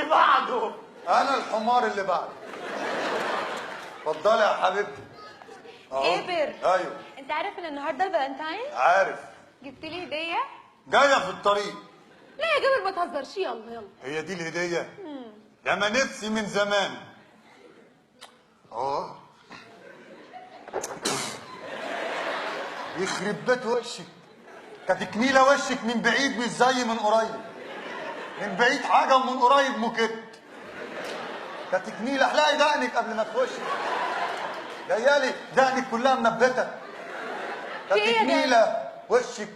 اللي بعده. انا الحمار اللي بعده. اتفضلي يا حبيبتي. جابر. ايوه. انت عارف ان النهارده الفالنتاين؟ عارف. جبت لي هديه؟ جايه في الطريق. لا يا جابر ما تهزرش، يلا يلا. هي دي الهديه؟ يا ما نفسي من زمان. يخرب بيت وشك. كتكميله وشك من بعيد مش زي من قريب. من بعيد حاجه ومن قريب مكت. كتكميله احلقي دقنك قبل ما تخشي. جايالي دقنك كلها منبته. كتكميله وشك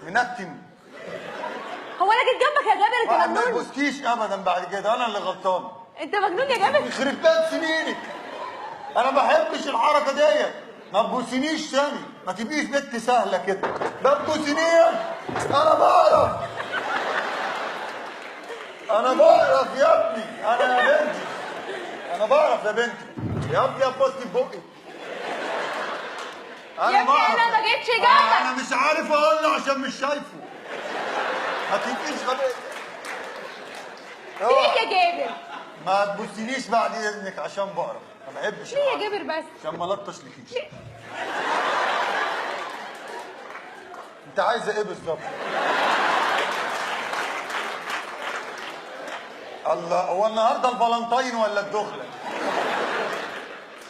منتن. هو انا جيت جنبك يا جابر؟ انت واحد ما مجنون. يبوسكيش ابدا بعد كده، انا اللي غلطان. انت مجنون يا جابر. يخرب بيت سنينك. انا ما بحبش الحركه ديت. ما تبوسينيش تاني، ما تبقيش بنت سهله كده. ما تبوسينيش. انا بعرف. انا بعرف يا ابني. انا يا بنتي. انا بعرف يا بنتي. يا ابني بوستي ببقي. يا ابني انا ما جيتش جنبك. انا مش عارف اقول له عشان مش شايفه. ما تبقيش غبية. ليه يا جابر؟ ما تبوسينيش بعد اذنك عشان بعرف. ما بحبش. ليه يا جابر بس؟ عشان ما لطش لكيش. انت عايزه ايه بالظبط؟ الله، هو النهارده الفالنتاين ولا الدخله؟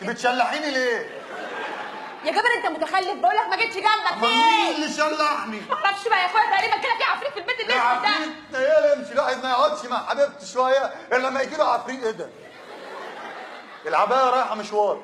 بتشلحيني ليه؟ يا جابر انت متخلف، بقول لك ما جيتش جنبك. امال مين اللي شلحني؟ معرفش بقى يا اخويا، تقريبا كده في عفريت في البيت اللي اسمه ده. عفريت ايه اللي يمشي؟ الواحد ما يقعدش مع حبيبته شويه الا لما يجي له عفريت. ايه ده؟ العبايه رايحه مشوار.